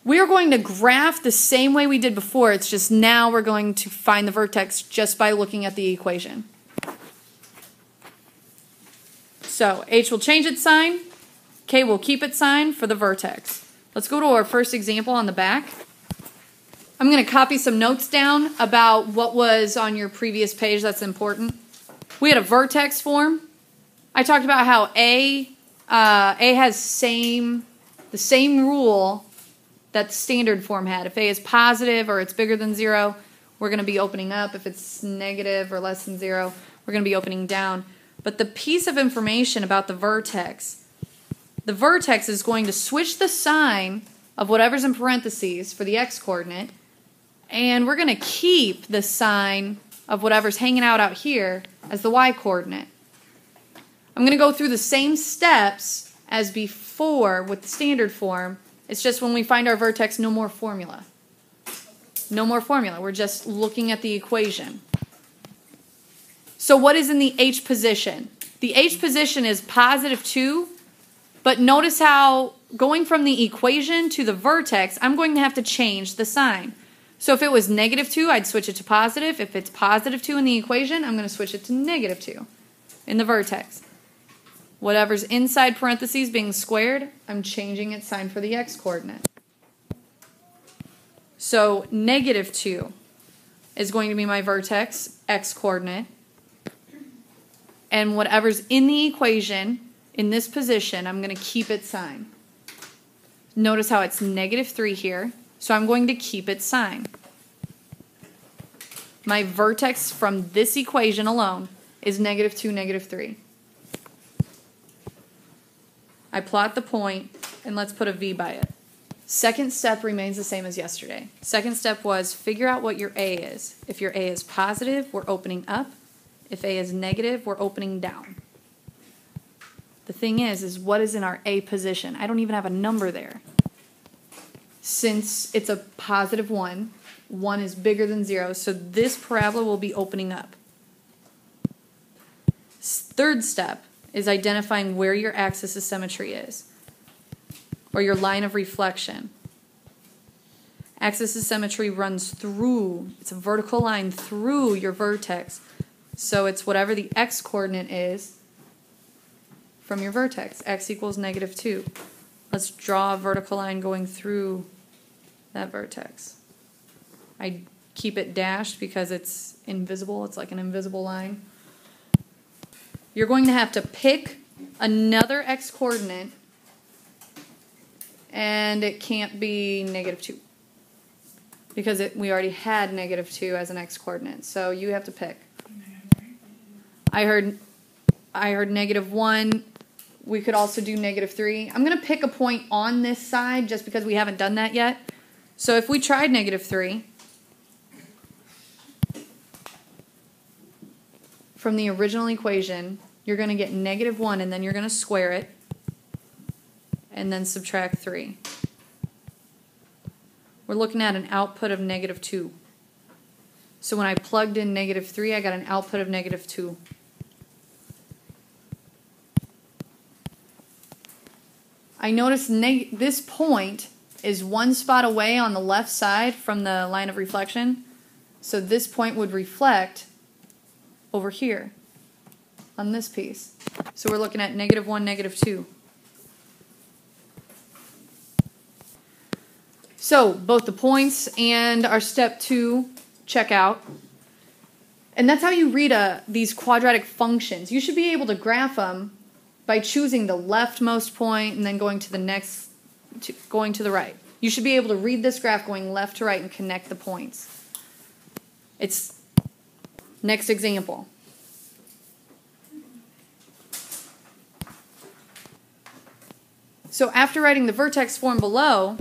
We are going to graph the same way we did before. It's just now we're going to find the vertex just by looking at the equation. So H will change its sign. K will keep its sign for the vertex. Let's go to our first example on the back. I'm going to copy some notes down about what was on your previous page that's important. We had a vertex form. I talked about how A has the same rule that the standard form had. If A is positive or it's bigger than 0, we're going to be opening up. If it's negative or less than 0, we're going to be opening down. But the piece of information about the vertex is going to switch the sign of whatever's in parentheses for the x-coordinate, and we're going to keep the sign of whatever's hanging out here as the y-coordinate. I'm going to go through the same steps as before with the standard form. It's just when we find our vertex, no more formula. No more formula. We're just looking at the equation. So what is in the H position? The H position is positive 2, but notice how going from the equation to the vertex, I'm going to have to change the sign. So if it was negative 2, I'd switch it to positive. If it's positive 2 in the equation, I'm going to switch it to negative 2 in the vertex. Whatever's inside parentheses being squared, I'm changing its sign for the x-coordinate. So negative 2 is going to be my vertex x-coordinate. And whatever's in the equation, in this position, I'm going to keep its sign. Notice how it's negative 3 here, so I'm going to keep its sign. My vertex from this equation alone is negative 2, negative 3. I plot the point, and let's put a V by it. Second step remains the same as yesterday. Second step was figure out what your A is. If your A is positive, we're opening up. If A is negative, we're opening down. The thing is what is in our A position? I don't even have a number there. Since it's a positive 1, 1 is bigger than 0, so this parabola will be opening up. Third step is identifying where your axis of symmetry is, or your line of reflection. Axis of symmetry runs through, it's a vertical line through your vertex, so it's whatever the x-coordinate is from your vertex. X equals negative 2. Let's draw a vertical line going through that vertex. I keep it dashed because it's invisible. It's like an invisible line. You're going to have to pick another x-coordinate, and it can't be negative 2 because we already had negative 2 as an x-coordinate. So you have to pick. I heard negative 1. We could also do negative 3. I'm going to pick a point on this side just because we haven't done that yet. So if we tried negative 3, from the original equation, you're going to get negative 1, and then you're going to square it, and then subtract 3. We're looking at an output of negative 2. So when I plugged in negative 3, I got an output of negative 2. I notice this point is one spot away on the left side from the line of reflection. So this point would reflect over here on this piece. So we're looking at negative 1, negative 2. So both the points and our step 2 check out. And that's how you read these quadratic functions. You should be able to graph them by choosing the leftmost point and then going to the next, going to the right. You should be able to read this graph going left to right and connect the points. It's next example. So after writing the vertex form below,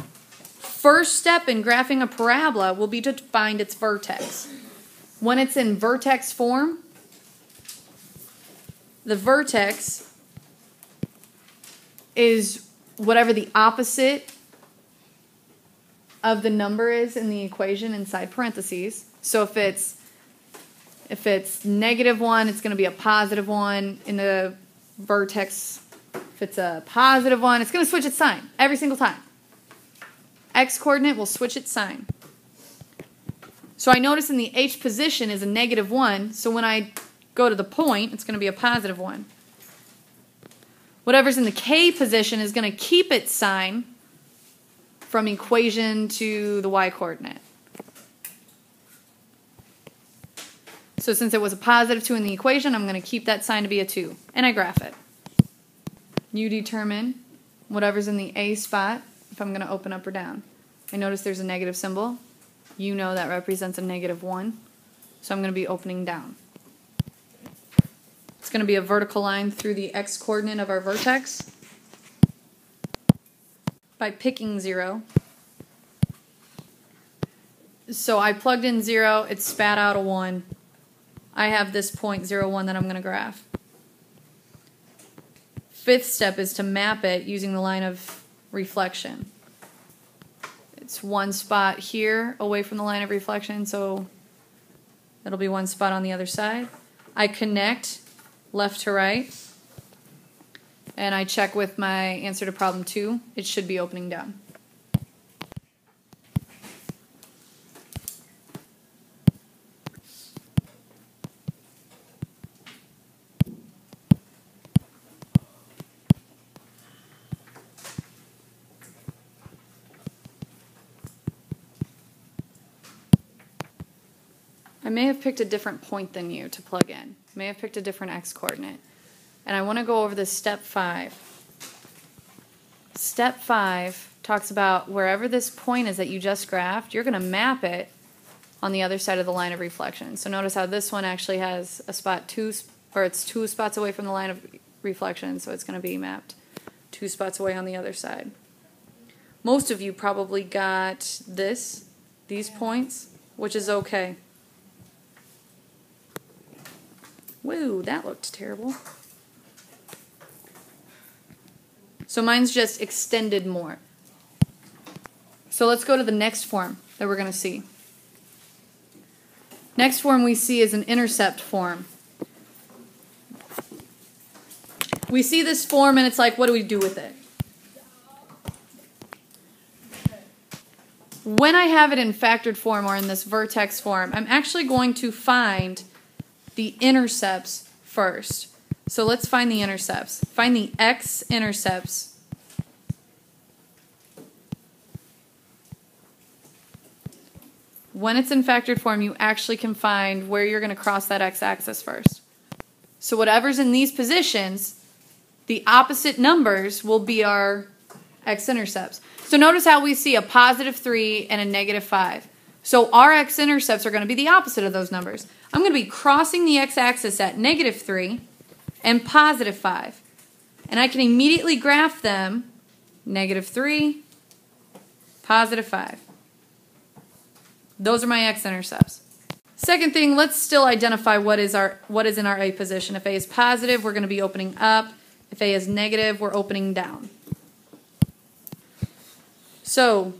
first step in graphing a parabola will be to find its vertex. When it's in vertex form, the vertex is whatever the opposite of the number is in the equation inside parentheses. So if it's negative 1, it's going to be a positive 1 in the vertex. If it's a positive 1, it's going to switch its sign every single time. x-coordinate will switch its sign. So I notice in the h position is a -1, so when I go to the point, it's going to be a +1. Whatever's in the k position is going to keep its sign from equation to the y-coordinate. So since it was a +2 in the equation, I'm going to keep that sign to be a 2. And I graph it. You determine whatever's in the A spot, if I'm going to open up or down. I notice there's a negative symbol. You know that represents a -1. So I'm going to be opening down. It's going to be a vertical line through the x-coordinate of our vertex by picking 0. So I plugged in 0, it spat out a 1. I have this point 0, 1 that I'm going to graph. Fifth step is to map it using the line of reflection. It's one spot here away from the line of reflection, so it'll be one spot on the other side. I connect left to right, and I check with my answer to problem 2. It should be opening down. I may have picked a different point than you to plug in. I may have picked a different x-coordinate. And I want to go over this step 5. Step 5 talks about wherever this point is that you just graphed, you're going to map it on the other side of the line of reflection. So notice how this one actually has a spot 2, or it's 2 spots away from the line of reflection, so it's going to be mapped 2 spots away on the other side. Most of you probably got these points, which is okay. Woo, that looked terrible. So mine's just extended more. So let's go to the next form that we're going to see. Next form we see is an intercept form. We see this form and it's like, what do we do with it? When I have it in factored form or in this vertex form, I'm actually going to find the intercepts first. So let's find the intercepts. Find the x-intercepts. When it's in factored form, you actually can find where you're going to cross that x-axis first. So whatever's in these positions, the opposite numbers will be our x-intercepts. So notice how we see a +3 and a -5. So our x-intercepts are going to be the opposite of those numbers. I'm going to be crossing the x-axis at -3 and +5. And I can immediately graph them, -3, +5. Those are my x-intercepts. Second thing, let's still identify what is in our A position. If A is positive, we're going to be opening up. If A is negative, we're opening down. So,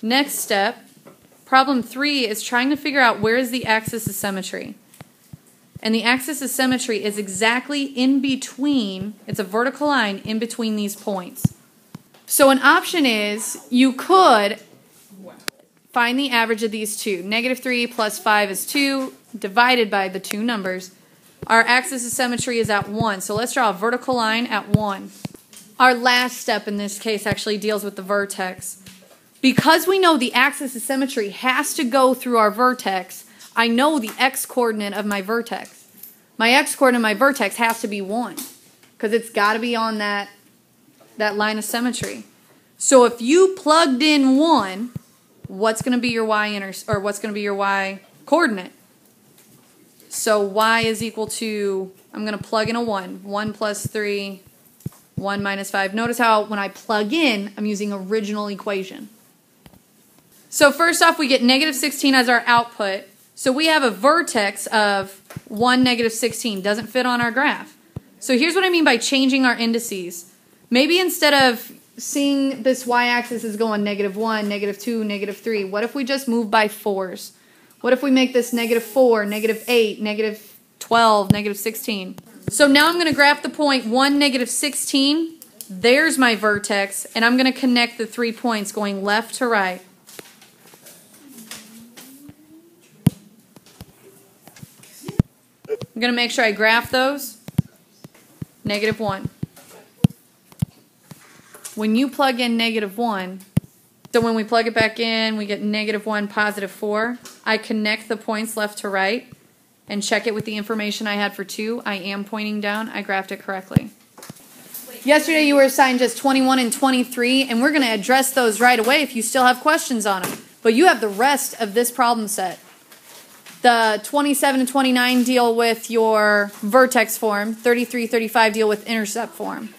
next step, problem 3 is trying to figure out where is the axis of symmetry. And the axis of symmetry is exactly in between, it's a vertical line in between these points. So an option is you could find the average of these two. -3 plus 5 is 2, divided by the two numbers. Our axis of symmetry is at 1, so let's draw a vertical line at 1. Our last step in this case actually deals with the vertex. Because we know the axis of symmetry has to go through our vertex, I know the x-coordinate of my vertex. My x-coordinate of my vertex has to be 1, because it's got to be on that line of symmetry. So if you plugged in 1, what's going to be your what's going to be your y coordinate? So y is equal to, I'm going to plug in a 1. 1 plus 3, 1 minus 5. Notice how when I plug in, I'm using original equation. So first off, we get -16 as our output. So we have a vertex of 1, -16. Doesn't fit on our graph. So here's what I mean by changing our indices. Maybe instead of seeing this y-axis is going -1, -2, -3, what if we just move by 4s? What if we make this -4, -8, -12, -16? So now I'm going to graph the point 1, -16. There's my vertex, and I'm going to connect the 3 points going left to right. I'm going to make sure I graph those. -1. When you plug in -1, so when we plug it back in, we get -1, +4. I connect the points left to right and check it with the information I had for 2. I am pointing down. I graphed it correctly. Yesterday you were assigned just 21 and 23, and we're going to address those right away if you still have questions on them. But you have the rest of this problem set. The 27 and 29 deal with your vertex form. 33, 35 deal with intercept form.